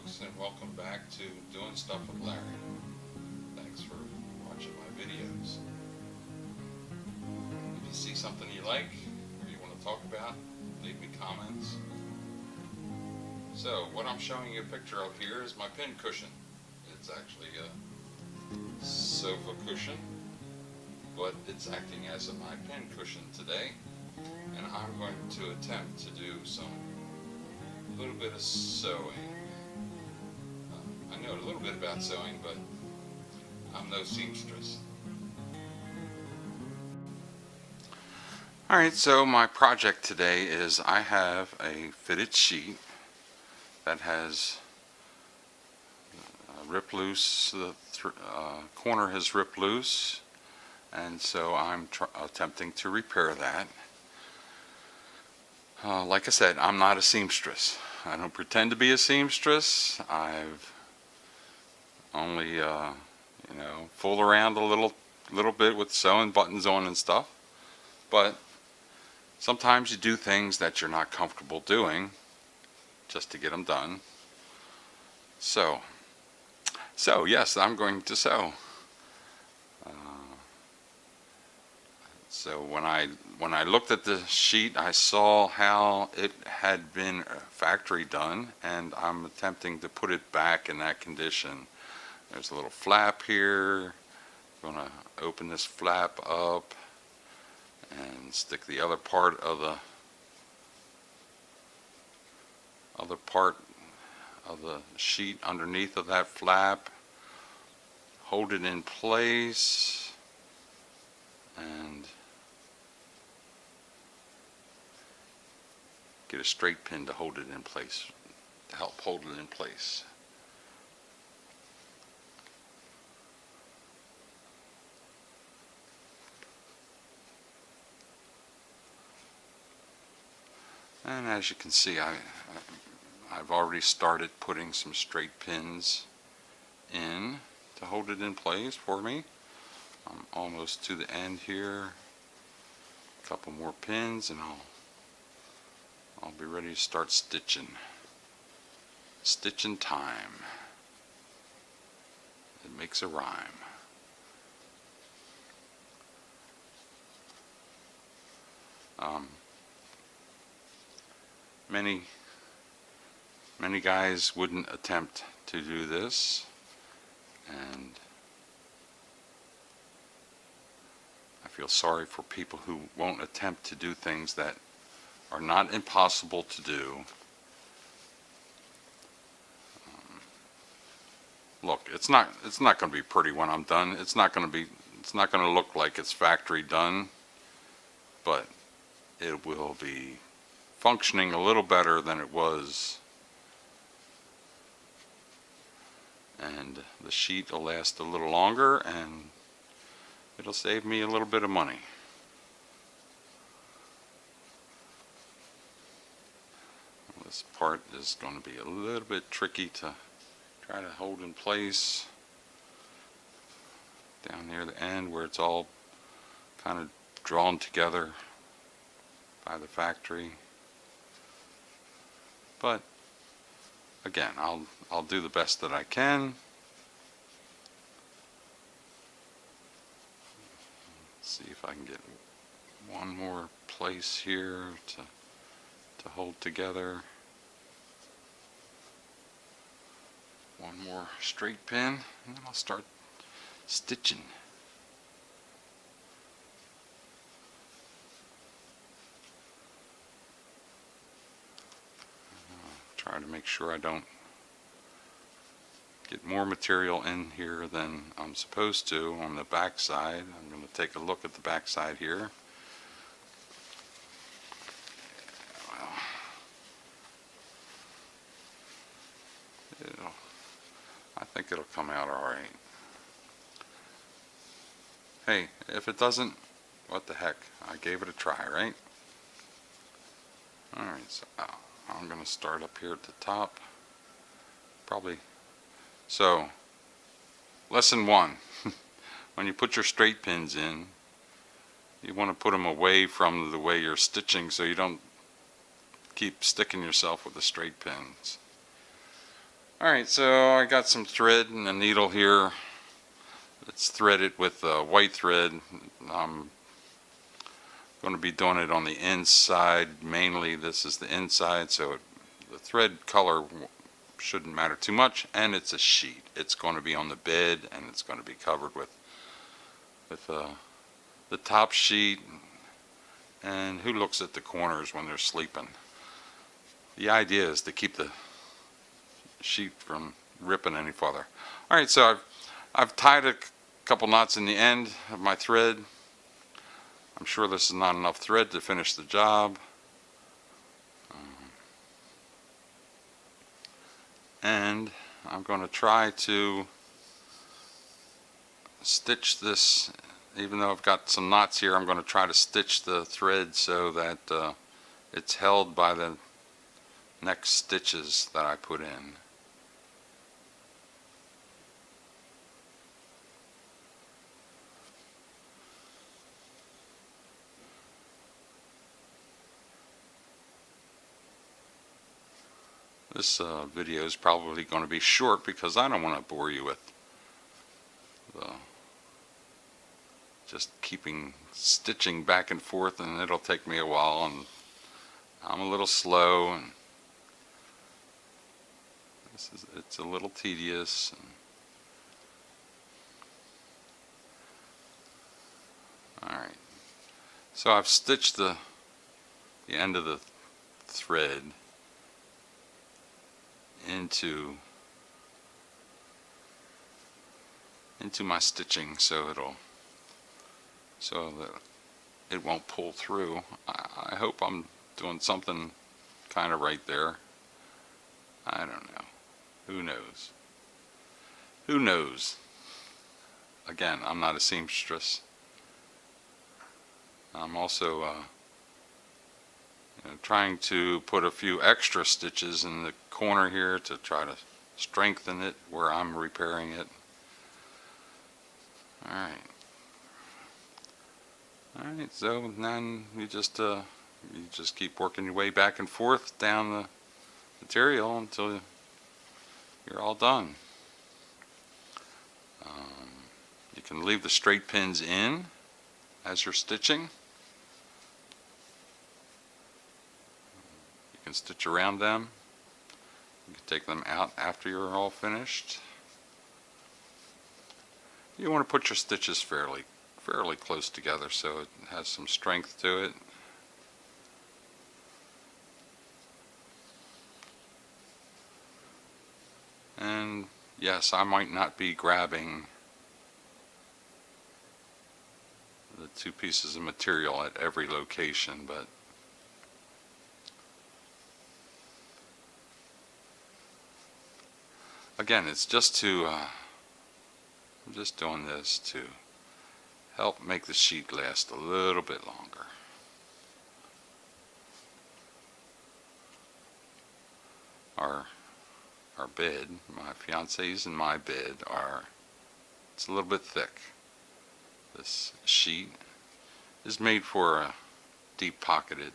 folks, and welcome back to Doing Stuff with Larry. Thanks for watching my videos. If you see something you like or you want to talk about, leave me comments. So what I'm showing you a picture of here is my pin cushion. It's actually a sofa cushion, but it's acting as my pin cushion today, and I'm going to attempt to do a little bit of sewing. I know a little bit about sewing, but I'm no seamstress. Alright, so my project today is I have a fitted sheet that has ripped loose, the corner has ripped loose, and so I'm attempting to repair that. Like I said, I'm not a seamstress. I don't pretend to be a seamstress. I've only fooled around a little bit with sewing buttons on and stuff, but sometimes you do things that you're not comfortable doing just to get them done. So yes, I'm going to sew. So when I looked at the sheet, I saw how it had been factory done, and I'm attempting to put it back in that condition. There's a little flap here. I'm going to open this flap up and stick the other part of the sheet underneath of that flap, hold it in place, and get a straight pin to hold it in place, to help hold it in place. And as you can see, I've already started putting some straight pins in to hold it in place for me. I'm almost to the end here. A couple more pins and I'll be ready to start stitching. Stitching time. It makes a rhyme. Many guys wouldn't attempt to do this, and I feel sorry for people who won't attempt to do things that are not impossible to do. Look, it's not going to be pretty when I'm done. It's not going to look like it's factory done, but it will be functioning a little better than it was, and the sheet will last a little longer, and it'll save me a little bit of money. This part is going to be a little bit tricky to try to hold in place down near the end where it's all kind of drawn together by the factory. But again, I'll do the best that I can. Let's see if I can get one more place here to hold together. One more straight pin, and then I'll start stitching. Try to make sure I don't get more material in here than I'm supposed to on the back side. I'm going to take a look at the back side here. Well, I think it'll come out alright. Hey, if it doesn't, what the heck? I gave it a try, right? Alright, so I'm going to start up here at the top. Probably. So, lesson 1. When you put your straight pins in, you want to put them away from the way you're stitching so you don't keep sticking yourself with the straight pins. Alright, so I got some thread and a needle here. It's threaded with white thread. I'm going to be doing it on the inside mainly. This is the inside, so the thread color shouldn't matter too much, and it's a sheet. It's going to be on the bed, and it's going to be covered with the top sheet. And who looks at the corners when they're sleeping? The idea is to keep the sheet from ripping any farther. Alright, so I've tied a couple knots in the end of my thread. I'm sure this is not enough thread to finish the job. And I'm going to try to stitch this, even though I've got some knots here. I'm going to try to stitch the thread so that it's held by the next stitches that I put in. This video is probably going to be short because I don't want to bore you with just keeping stitching back and forth, and it'll take me a while, and I'm a little slow, and it's a little tedious. Alright, so I've stitched the end of the thread into my stitching so that it won't pull through. I hope I'm doing something kind of right there. I don't know. Who knows? Who knows? Again, I'm not a seamstress. I'm also trying to put a few extra stitches in the corner here to try to strengthen it where I'm repairing it. Alright, so then you just keep working your way back and forth down the material until you're all done. You can leave the straight pins in as you're stitching. You can stitch around them. You can take them out after you're all finished. You want to put your stitches fairly close together so it has some strength to it. And yes, I might not be grabbing the two pieces of material at every location, but again, it's just to I'm just doing this to help make the sheet last a little bit longer. Our bed, my fiance's and my bed, it's a little bit thick. This sheet is made for a deep pocketed,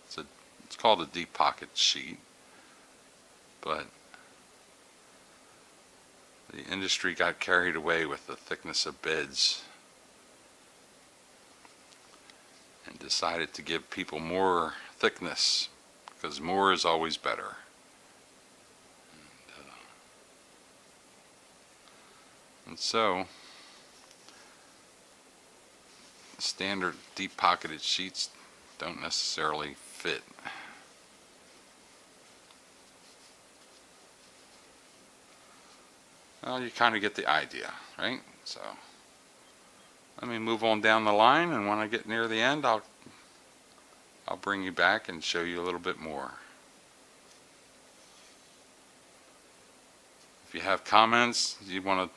it's called a deep pocket sheet, but the industry got carried away with the thickness of beds and decided to give people more thickness because more is always better. And so standard deep pocketed sheets don't necessarily fit. Well, you kind of get the idea, right? So let me move on down the line, and when I get near the end, I'll bring you back and show you a little bit more. If you have comments, you want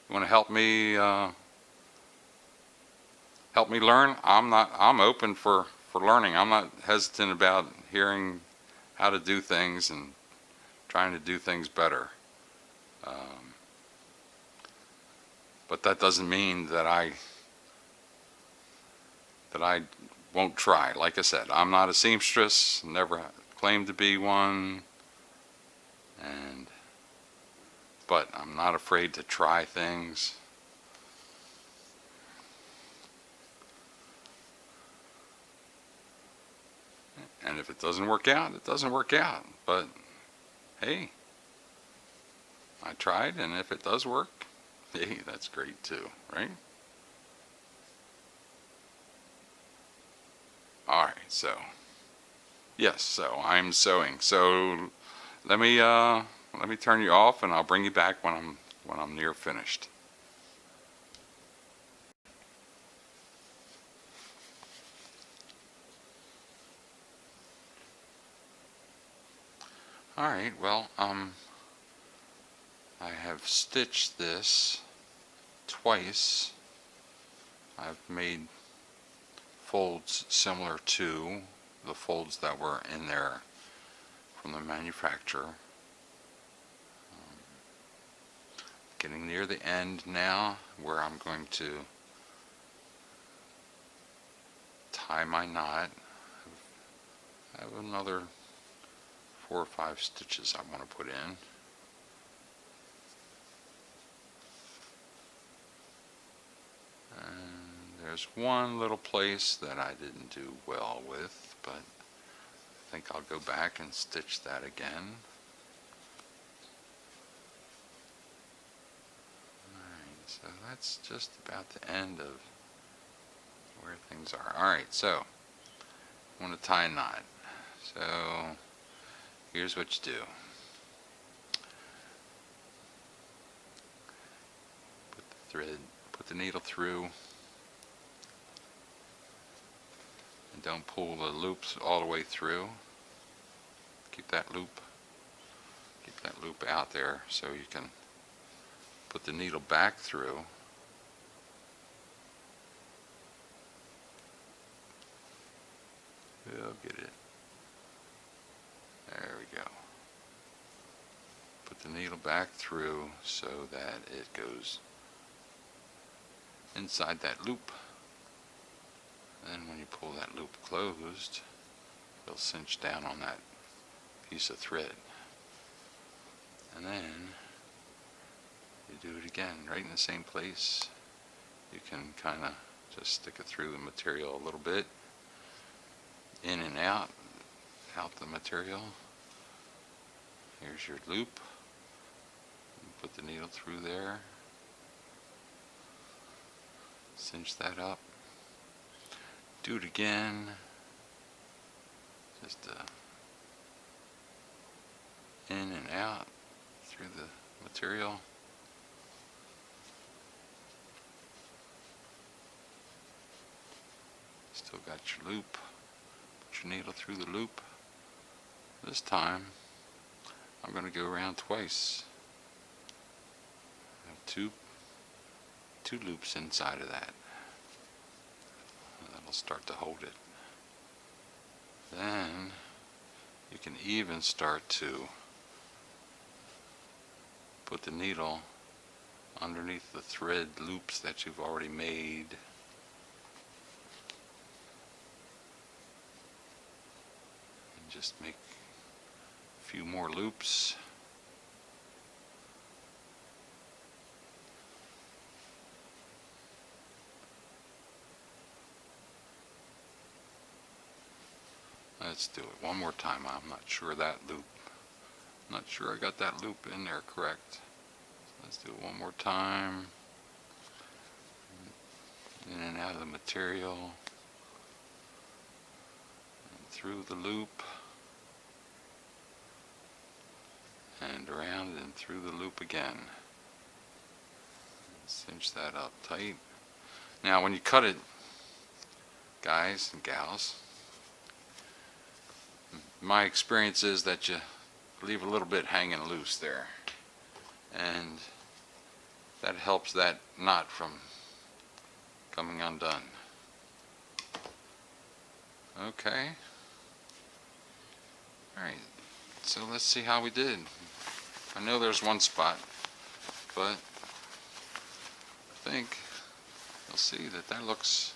to help me learn, I'm open for learning. I'm not hesitant about hearing how to do things and trying to do things better. But that doesn't mean that I won't try. Like I said, I'm not a seamstress, never claimed to be one, and but I'm not afraid to try things. And if it doesn't work out, it doesn't work out. But hey, I tried, and if it does work, hey, that's great too, right? All right, so yes, so I'm sewing. So let me turn you off, and I'll bring you back when I'm near finished. All right, well, I have stitched this twice. I've made folds similar to the folds that were in there from the manufacturer. Getting near the end now, where I'm going to tie my knot. I have another 4 or 5 stitches I want to put in. And there's one little place that I didn't do well with, but I think I'll go back and stitch that again. Alright, so that's just about the end of where things are. Alright, so I want to tie a knot. So here's what you do. Put the needle through, and don't pull the loops all the way through. Keep that loop out there so you can put the needle back through. We'll get it. There we go. Put the needle back through so that it goes inside that loop. Then when you pull that loop closed, it'll cinch down on that piece of thread. And then you do it again, right in the same place. You can kind of just stick it through the material a little bit, in and out the material. Here's your loop. Put the needle through there. Cinch that up. Do it again. Just in and out through the material. Still got your loop. Put your needle through the loop. This time I'm going to go around twice. I have two loops inside of that. That'll start to hold it. Then you can even start to put the needle underneath the thread loops that you've already made. And just make a few more loops. Let's do it one more time. I'm not sure that loop. I'm not sure I got that loop in there correct. Let's do it one more time. In and out of the material. And through the loop. And around and through the loop again. Cinch that up tight. Now when you cut it, guys and gals, my experience is that you leave a little bit hanging loose there, and that helps that knot from coming undone. Okay. Alright, so let's see how we did. I know there's one spot, but I think you'll see that looks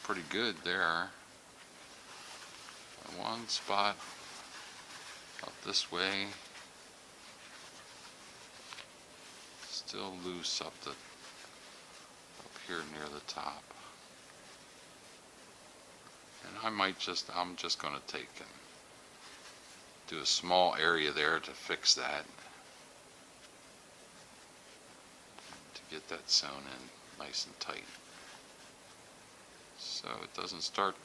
pretty good there. One spot up this way, still loose up here near the top. And I'm just going to take and do a small area there to fix that, to get that sewn in nice and tight, so it doesn't start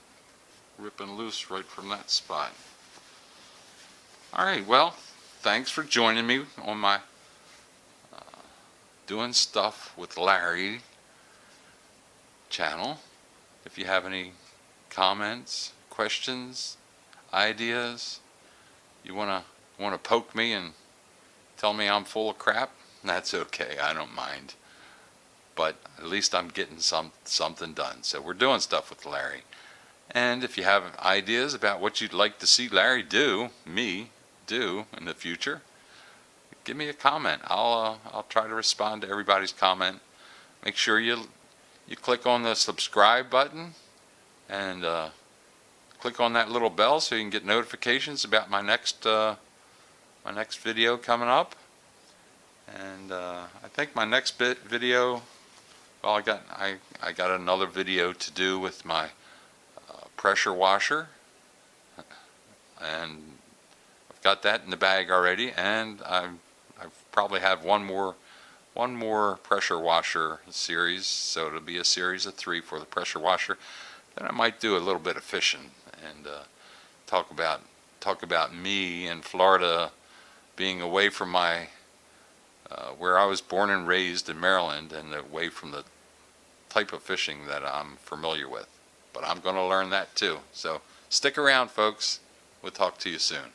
ripping loose right from that spot. Alright, well, thanks for joining me on my Doing Stuff with Larry channel. If you have any comments, questions, ideas, you wanna poke me and tell me I'm full of crap, that's okay, I don't mind. But at least I'm getting something done. So we're doing stuff with Larry. And if you have ideas about what you'd like to see Larry do, me do in the future, give me a comment. I'll try to respond to everybody's comment. Make sure you click on the subscribe button and click on that little bell so you can get notifications about my next video coming up. And I think my next video, well, I got another video to do with my pressure washer, and I've got that in the bag already, and I probably have one more pressure washer series, so it'll be a series of 3 for the pressure washer. Then I might do a little bit of fishing and talk about me in Florida, being away from my where I was born and raised in Maryland, and away from the type of fishing that I'm familiar with. But I'm going to learn that too. So stick around, folks. We'll talk to you soon.